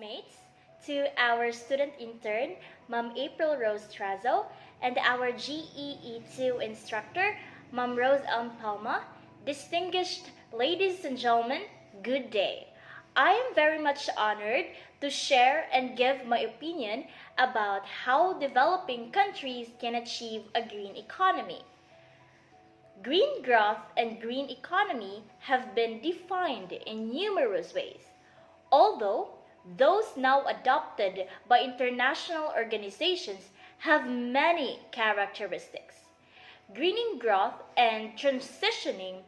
classmates, to our student intern, Ma'am April Rose Trazo, and our GEE2 instructor, Ma'am Rose Palma. Distinguished ladies and gentlemen, good day. I am very much honored to share and give my opinion about how developing countries can achieve a green economy. Green growth and green economy have been defined in numerous ways, although those now adopted by international organizations have many characteristics. Greening growth and transitioning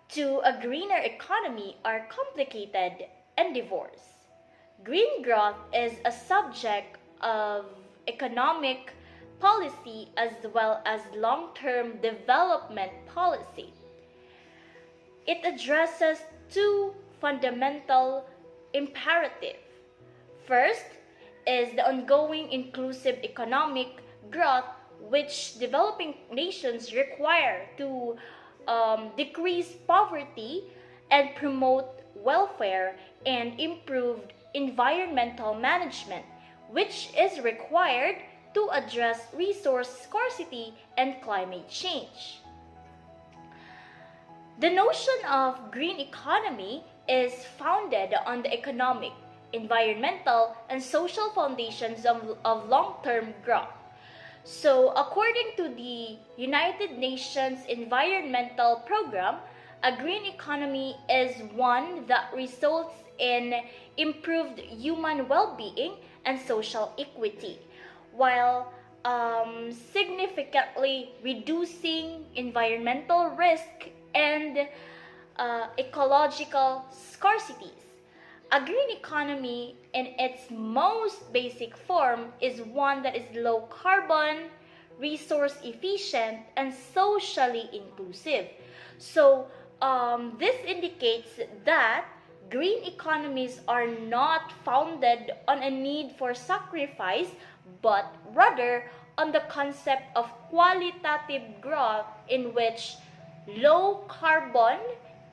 to a greener economy are complicated and diverse. Green growth is a subject of economic policy as well as long-term development policy. It addresses two fundamental imperatives. First is the ongoing inclusive economic growth which developing nations require to decrease poverty and promote welfare and improved environmental management, which is required to address resource scarcity and climate change. The notion of green economy is founded on the economic, environmental, and social foundations of long-term growth. So, according to the United Nations Environmental Program, a green economy is one that results in improved human well-being and social equity, while significantly reducing environmental risk and ecological scarcities. A green economy in its most basic form is one that is low carbon, resource efficient, and socially inclusive. So this indicates that green economies are not founded on a need for sacrifice, but rather on the concept of qualitative growth in which low carbon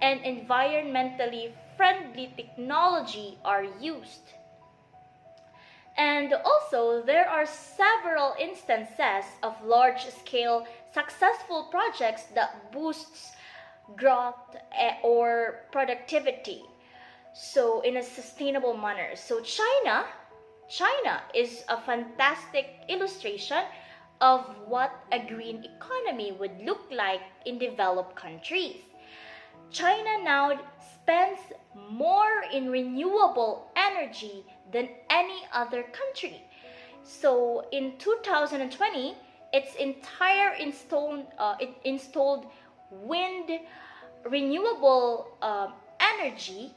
and environmentally friendly technology are used. And also, there are several instances of large-scale successful projects that boosts growth or productivity, so in a sustainable manner. So China is a fantastic illustration of what a green economy would look like in developed countries. China now spends more in renewable energy than any other country. So in 2020, its entire installed wind renewable energy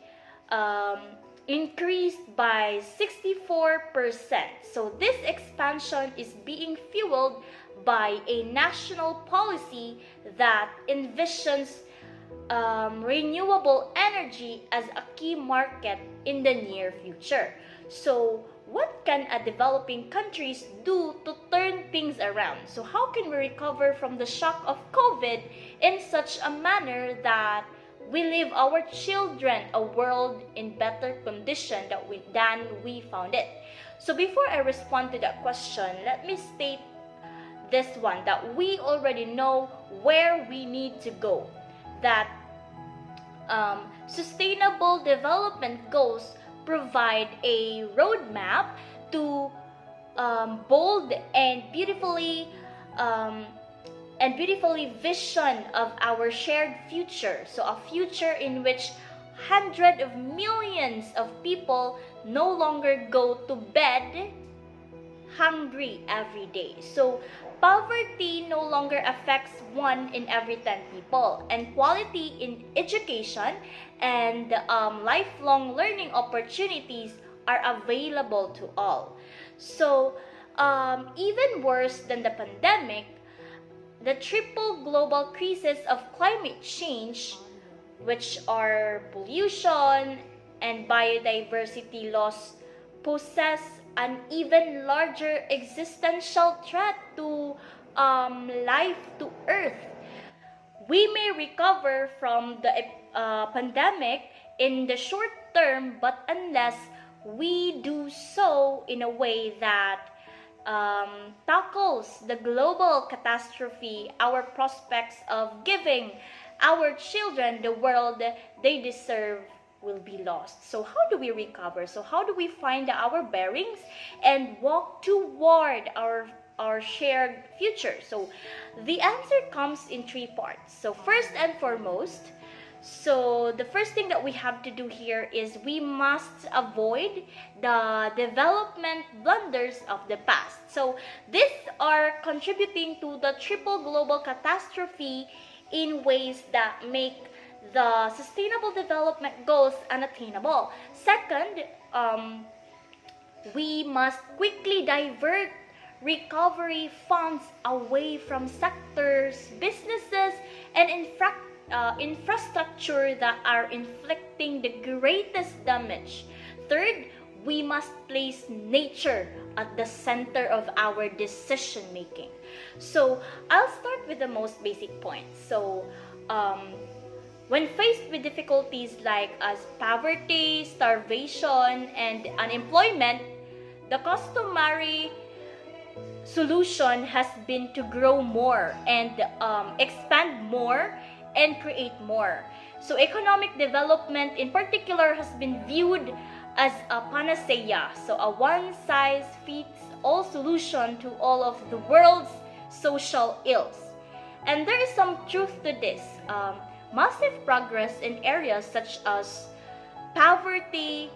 increased by 64%. So this expansion is being fueled by a national policy that envisions renewable energy as a key market in the near future. So what can a developing countries do to turn things around? So how can we recover from the shock of COVID in such a manner that we leave our children a world in better condition than we found it? So before I respond to that question, let me state this one, that we already know where we need to go. That sustainable development goals provide a roadmap to bold and beautifully vision of our shared future. So a future in which hundreds of millions of people no longer go to bed hungry every day. So poverty no longer affects 1 in every 10 people, and quality in education and lifelong learning opportunities are available to all. So even worse than the pandemic, the triple global crisis of climate change, which are pollution and biodiversity loss, possess an even larger existential threat to life to Earth. We may recover from the pandemic in the short term, but unless we do so in a way that tackles the global catastrophe, our prospects of giving our children the world they deserve will be lost. So how do we recover? So how do we find our bearings and walk toward our shared future? So the answer comes in three parts. So first and foremost, so the first thing that we have to do here is we must avoid the development blunders of the past. So these are contributing to the triple global catastrophe in ways that make the sustainable development goals unattainable. Second, we must quickly divert recovery funds away from sectors, businesses, and infrastructure that are inflicting the greatest damage. Third, we must place nature at the center of our decision making. So I'll start with the most basic points. So when faced with difficulties like as poverty, starvation, and unemployment, the customary solution has been to grow more and expand more and create more. So economic development in particular has been viewed as a panacea, so a one-size-fits-all solution to all of the world's social ills. And there is some truth to this. Massive progress in areas such as poverty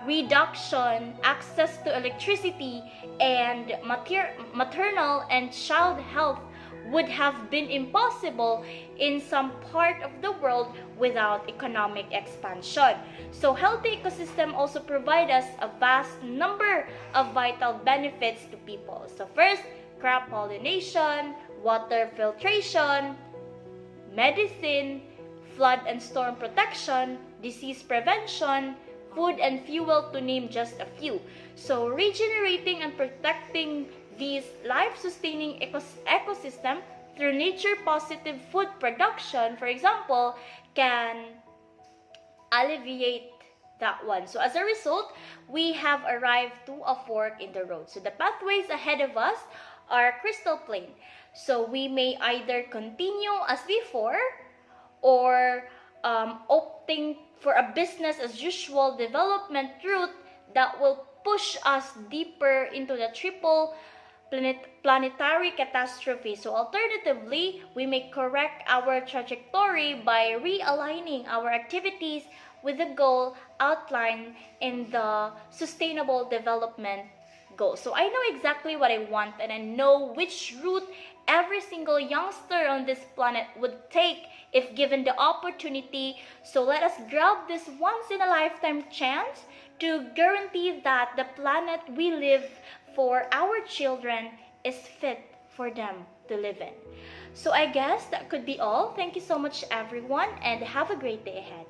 reduction, access to electricity, and maternal and child health would have been impossible in some part of the world without economic expansion. So healthy ecosystem also provide us a vast number of vital benefits to people. So first, crop pollination, water filtration, medicine, flood and storm protection, disease prevention, food and fuel, to name just a few. So regenerating and protecting these life-sustaining ecosystem through nature-positive food production, for example, can alleviate that one. So as a result, we have arrived to a fork in the road. So the pathways ahead of us are crystal plain. So we may either continue as before or opting for a business as usual development route that will push us deeper into the triple planetary catastrophe. So alternatively, we may correct our trajectory by realigning our activities with the goal outlined in the Sustainable Development Goals. So I know exactly what I want, and I know which route every single youngster on this planet would take if given the opportunity. So let us grab this once-in-a-lifetime chance to guarantee that the planet we live for our children is fit for them to live in. So I guess that could be all. Thank you so much, everyone, and have a great day ahead.